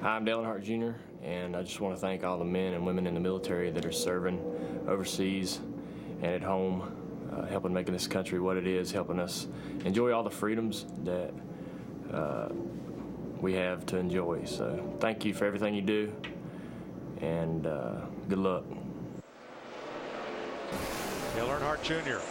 Hi, I'm Dale Earnhardt Jr., and I just want to thank all the men and women in the military that are serving overseas and at home, helping making this country what it is, helping us enjoy all the freedoms that we have to enjoy. So thank you for everything you do, and good luck. Dale Earnhardt Jr.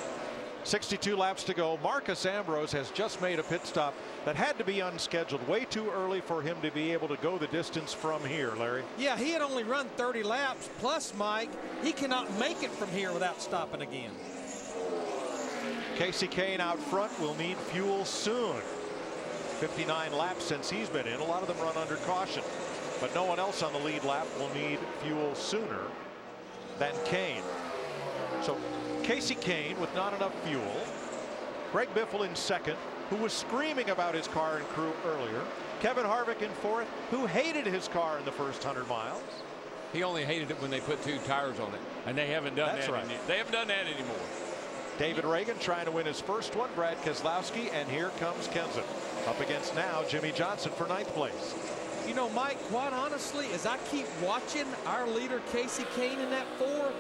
62 laps to go. Marcus Ambrose has just made a pit stop that had to be unscheduled. Way too early for him to be able to go the distance from here, Larry. Yeah, he had only run 30 laps. Plus, Mike, he cannot make it from here without stopping again. Casey Kane out front will need fuel soon. 59 laps since he's been in. A lot of them run under caution. But no one else on the lead lap will need fuel sooner than Kane. So Casey Kane with not enough fuel. Greg Biffle in second, who was screaming about his car and crew earlier. Kevin Harvick in fourth, who hated his car in the first 100 miles. He only hated it when they put 2 tires on it, and they haven't done That's that. Right. They haven't done that anymore. David Reagan trying to win his first one. Brad Keselowski, and here comes Kenseth up against now Jimmy Johnson for 9th place. You know, Mike, quite honestly, as I keep watching our leader Casey Kane in that 4,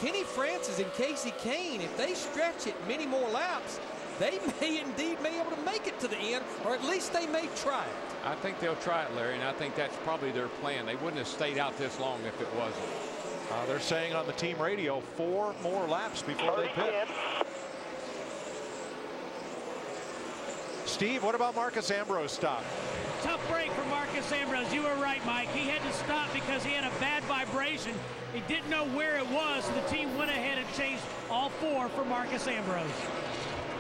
Kenny Francis and Casey Kane, if they stretch it many more laps, they may indeed be able to make it to the end, or at least they may try it. I think they'll try it, Larry, and I think that's probably their plan. They wouldn't have stayed out this long if it wasn't. They're saying on the team radio 4 more laps before they pit. Steve, what about Marcus Ambrose stop? Tough break for Marcus Ambrose. You were right, Mike. He had to stop because he had a bad vibration. He didn't know where it was, so the team went ahead and chased all 4 for Marcus Ambrose.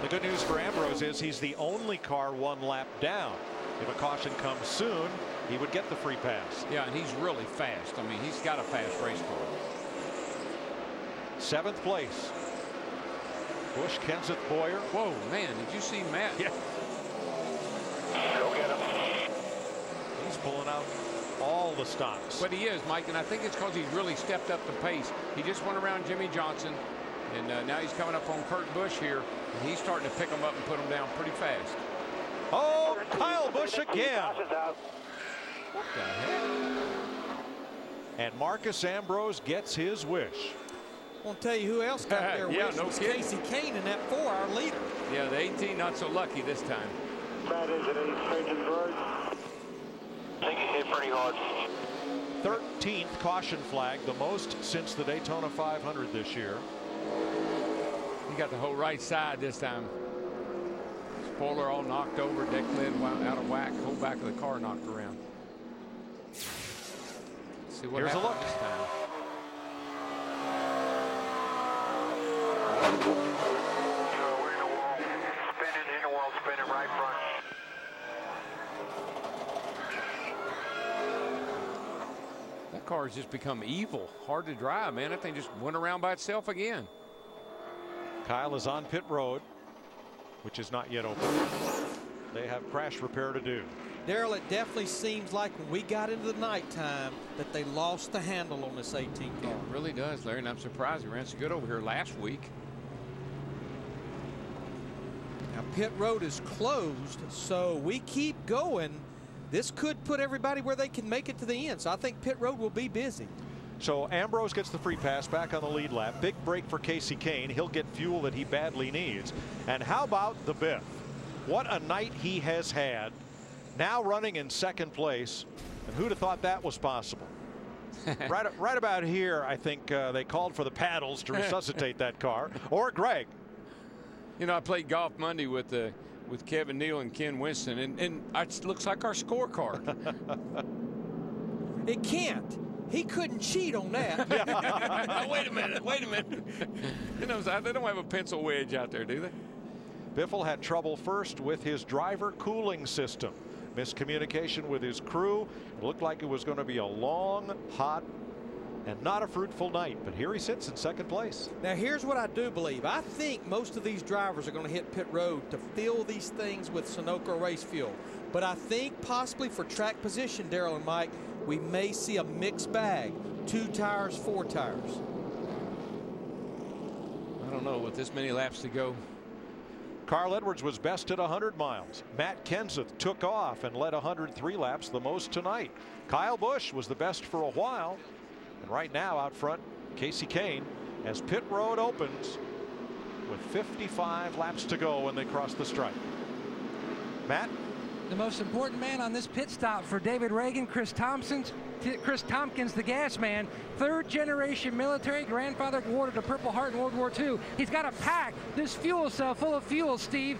The good news for Ambrose is he's the only car 1 lap down. If a caution comes soon, he would get the free pass. Yeah, and he's really fast. I mean, he's got a fast race car. 7th place. Busch, Kenseth, Boyer. Whoa, man, did you see Matt? Yeah. Go get him. He's pulling out all the stops. But he is, Mike, and I think it's because he's really stepped up the pace. He just went around Jimmy Johnson, and now he's coming up on Kurt Busch here, and he's starting to pick him up and put him down pretty fast. Oh, Kyle Busch again. What the heck? And Marcus Ambrose gets his wish. I won't tell you who else got their Yeah, wish. no was kidding. Casey Kane in that 4, our leader. Yeah, the 18 not so lucky this time. That is an 8 road. I think he hit pretty hard. 13th caution flag, the most since the Daytona 500 this year. He got the whole right side this time. Spoiler all knocked over, deck lid out of whack, whole back of the car knocked around. Let's see what Here's a happens look. this time. We're in the wall. Spinning in the wall, spinning right front. That car has just become evil, hard to drive, man. That thing just went around by itself again. Kyle is on pit road, which is not yet open. They have crash repair to do. Darrell, it definitely seems like when we got into the nighttime that they lost the handle on this 18 car. It really does, Larry, and I'm surprised he ran so good over here last week. Now, pit road is closed, so we keep going. This could put everybody where they can make it to the end, so I think pit road will be busy. So Ambrose gets the free pass back on the lead lap. Big break for Casey Kane. He'll get fuel that he badly needs. And how about the Biff? What a night he has had. Now running in 2nd place. And who'd have thought that was possible? right about here, I think they called for the paddles to resuscitate that car. Or Greg. You know, I played golf Monday with Kevin Neal and Ken Winston, and it looks like our scorecard. It can't. He couldn't cheat on that. Wait a minute. You know, they don't have a pencil wedge out there, do they? Biffle had trouble first with his driver cooling system. Miscommunication with his crew. It looked like it was going to be a long, hot, and not a fruitful night. But here he sits in 2nd place. Now, here's what I do believe. I think most of these drivers are going to hit pit road to fill these things with Sunoco race fuel. But I think possibly for track position, Darrell and Mike, we may see a mixed bag. 2 tires, 4 tires. I don't know, with this many laps to go. Carl Edwards was best at 100 miles. Matt Kenseth took off and led 103 laps, the most tonight. Kyle Busch was the best for a while. And right now out front, Kasey Kahne, as pit road opens with 55 laps to go when they cross the stripe. Matt? The most important man on this pit stop for David Reagan, Chris Tompkins, the gas man, third generation military, grandfather awarded a Purple Heart in World War II. He's got to pack this fuel cell full of fuel, Steve.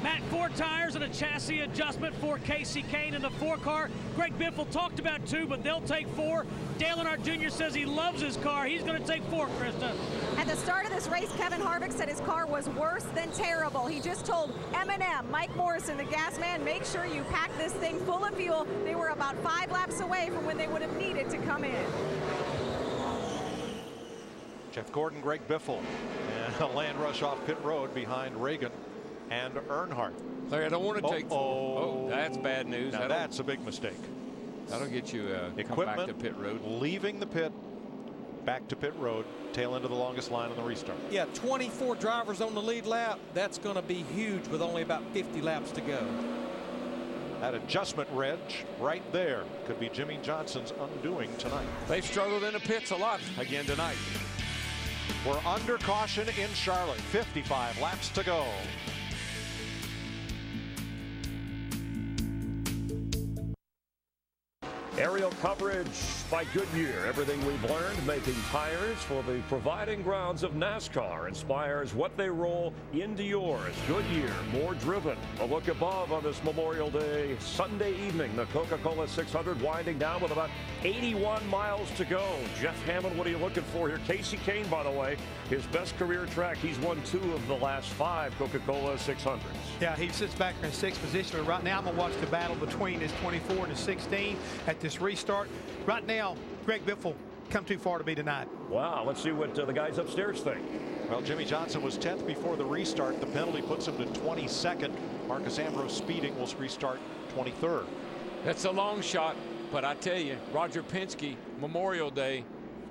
Matt, 4 tires and a chassis adjustment for Kasey Kahne in the 4 car. Greg Biffle talked about 2, but they'll take 4. Dale Earnhardt Jr. says he loves his car. He's going to take 4, Krista. At the start of this race, Kevin Harvick said his car was worse than terrible. He just told M&M, Mike Morrison, the gas man, make sure you pack this thing full of fuel. They were about 5 laps away from when they would have needed to come in. Jeff Gordon, Greg Biffle, and a land rush off pit road behind Reagan and Earnhardt. Larry, I don't want to take 4. Oh, that's bad news. Now that's a big mistake. That'll get you equipment come back to pit road. Leaving the pit, back to pit road, tail end of the longest line on the restart. Yeah, 24 drivers on the lead lap. That's going to be huge with only about 50 laps to go. That adjustment, Reg, right there could be Jimmy Johnson's undoing tonight. They've struggled in the pits a lot again tonight. We're under caution in Charlotte. 55 laps to go. Aerial coverage by Goodyear. Everything we've learned making tires for the providing grounds of NASCAR inspires what they roll into yours. Goodyear, more driven. A look above on this Memorial Day Sunday evening. The Coca Cola 600 winding down with about 81 miles to go. Jeff Hammond, what are you looking for here? Kasey Kahne, by the way, his best career track. He's won 2 of the last 5 Coca Cola 600s. Yeah, he sits back in 6th position. Right now, I'm going to watch the battle between his 24 and his 16 at this restart. Right now, Greg Biffle come too far to be denied. Wow, let's see what the guys upstairs think. Well, Jimmy Johnson was 10th before the restart. The penalty puts him to 22nd. Marcus Ambrose speeding will restart 23rd. That's a long shot, but I tell you, Roger Penske, Memorial Day,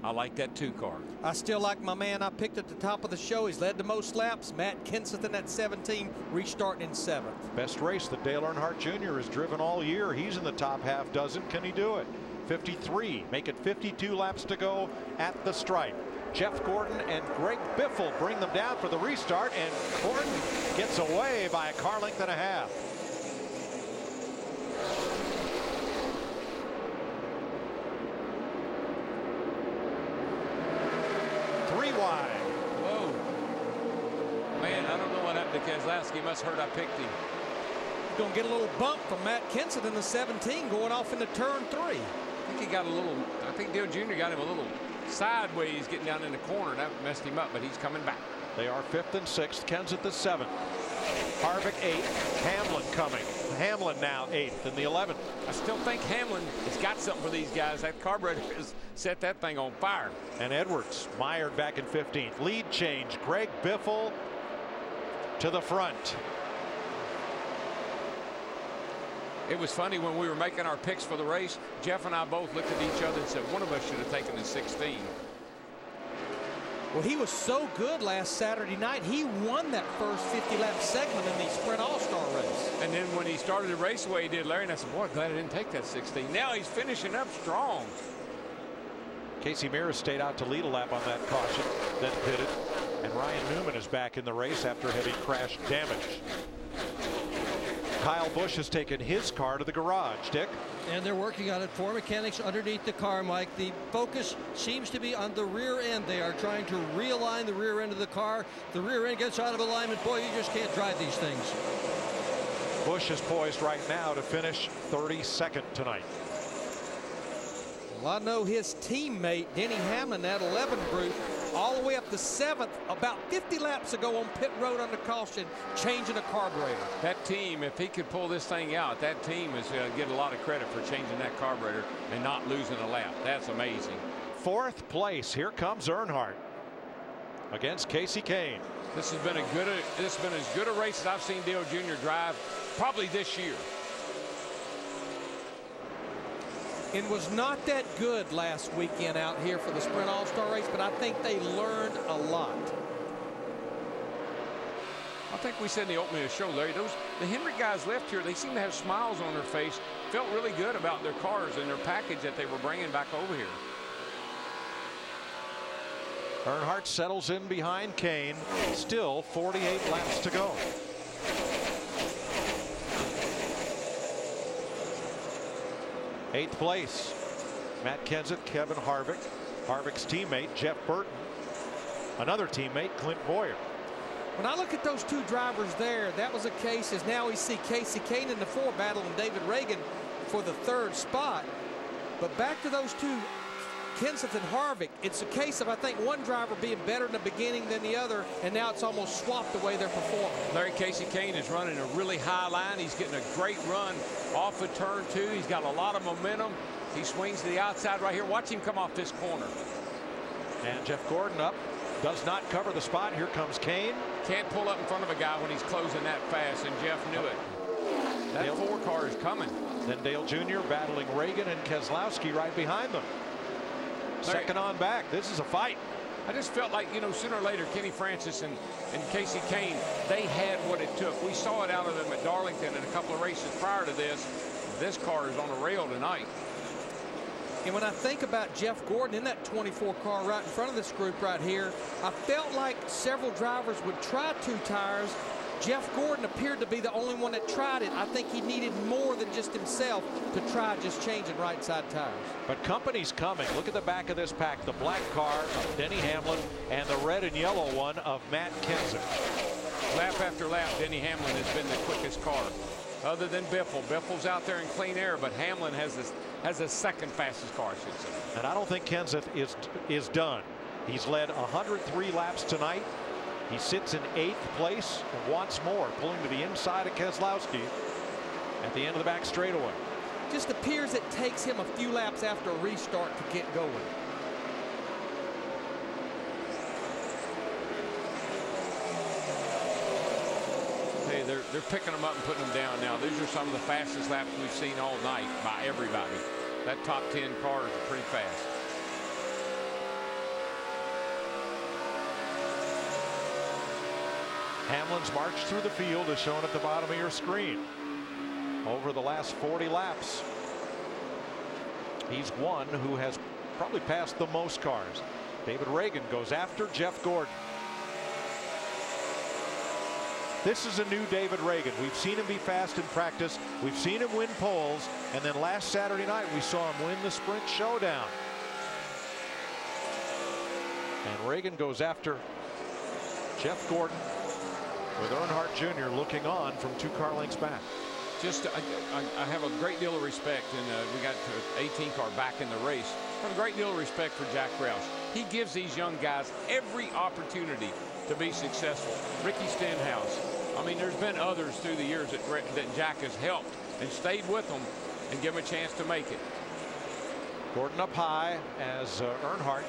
I like that 2 car. I still like my man I picked at the top of the show. He's led the most laps. Matt Kenseth in that 17, restarting in 7th. Best race that Dale Earnhardt Jr. has driven all year. He's in the top half dozen. Can he do it? 53. Make it 52 laps to go at the stripe. Jeff Gordon and Greg Biffle bring them down for the restart, and Gordon gets away by a car length and a half. Wide. Whoa. Man, I don't know what happened to Keselowski. Must have heard I picked him. He's going to get a little bump from Matt Kenseth in the 17 going off into turn 3. I think he got a little, I think Dale Jr. got him a little sideways getting down in the corner. That messed him up, but he's coming back. They are 5th and 6th. Kenseth the 7th. Harvick 8th. Hamlin coming. Hamlin now 8th in the 11th. I still think Hamlin has got something for these guys. That carburetor has set that thing on fire. And Edwards mired back in 15th. Lead change. Greg Biffle to the front. It was funny when we were making our picks for the race. Jeff and I both looked at each other and said one of us should have taken the 16. Well, he was so good last Saturday night. He won that first 50-lap segment in the Sprint All-Star race. And then when he started to race the way he did, Larry, and I said, boy, glad I didn't take that 16. Now he's finishing up strong. Casey Mears stayed out to lead a lap on that caution, then pitted. And Ryan Newman is back in the race after having crash damage. Kyle Busch has taken his car to the garage. Dick? And they're working on it. 4 mechanics underneath the car, Mike. The focus seems to be on the rear end. They are trying to realign the rear end of the car. The rear end gets out of alignment. Boy, you just can't drive these things. Busch is poised right now to finish 32nd tonight. Well, I know his teammate, Denny Hamlin, that 11 group, all the way up to 7th, about 50 laps ago on pit road under caution, changing a carburetor. That team, if he could pull this thing out, that team is going to get a lot of credit for changing that carburetor and not losing a lap. That's amazing. 4th place. Here comes Earnhardt against Kasey Kahne. This has been as good a race as I've seen Dale Jr. drive probably this year. It was not that good last weekend out here for the Sprint All-Star race, but I think they learned a lot. I think we said in the opening of the show, Larry, the Hendrick guys left here, they seem to have smiles on their face, felt really good about their cars and their package that they were bringing back over here. Earnhardt settles in behind Kane. Still 48 laps to go. Eighth place, Matt Kenseth, Kevin Harvick, Harvick's teammate Jeff Burton, another teammate Clint Boyer. When I look at those two drivers there, that was a case as now we see Kasey Kahne in the 4 battling David Ragan for the 3rd spot. But back to those two, Kenseth and Harvick, it's a case of, I think, one driver being better in the beginning than the other, and now it's almost swapped the way they're performing. Larry, Kasey Kahne is running a really high line. He's getting a great run off of turn 2. He's got a lot of momentum. He swings to the outside right here. Watch him come off this corner. And Jeff Gordon up. Does not cover the spot. Here comes Kane. Can't pull up in front of a guy when he's closing that fast, and Jeff knew it. That 4 car is coming. Then Dale Jr. battling Reagan and Keselowski right behind them. Second on back. This is a fight. I just felt like, you know, sooner or later, Kenny Francis and Kasey Kahne, they had what it took. We saw it out of them at Darlington and a couple of races prior to this. This car is on a rail tonight. And when I think about Jeff Gordon in that 24 car right in front of this group right here, I felt like several drivers would try 2 tires. Jeff Gordon appeared to be the only one that tried it. I think he needed more than just himself to try just changing right side tires. But company's coming. Look at the back of this pack. The black car of Denny Hamlin and the red and yellow one of Matt Kenseth. Lap after lap, Denny Hamlin has been the quickest car. Other than Biffle. Biffle's out there in clean air, but Hamlin has the second fastest car, I should say. And I don't think Kenseth is done. He's led 103 laps tonight. He sits in 8th place and wants more, pulling to the inside of Keselowski at the end of the back straightaway. Just appears it takes him a few laps after a restart to get going. Hey, they're picking them up and putting them down now. These are some of the fastest laps we've seen all night by everybody. That top 10 cars are pretty fast. Hamlin's march through the field is shown at the bottom of your screen. Over the last 40 laps, he's one who has probably passed the most cars. David Ragan goes after Jeff Gordon. This is a new David Ragan. We've seen him be fast in practice. We've seen him win poles. And then last Saturday night, we saw him win the sprint showdown. And Ragan goes after Jeff Gordon, with Earnhardt Jr. looking on from 2 car lengths back. Just, I have a great deal of respect, and we got to 18 car back in the race. I have a great deal of respect for Jack Roush. He gives these young guys every opportunity to be successful. Ricky Stenhouse. I mean, there's been others through the years that Jack has helped and stayed with them and give them a chance to make it. Gordon up high as Earnhardt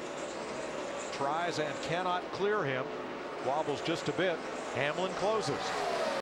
tries and cannot clear him. Wobbles just a bit. Hamlin closes.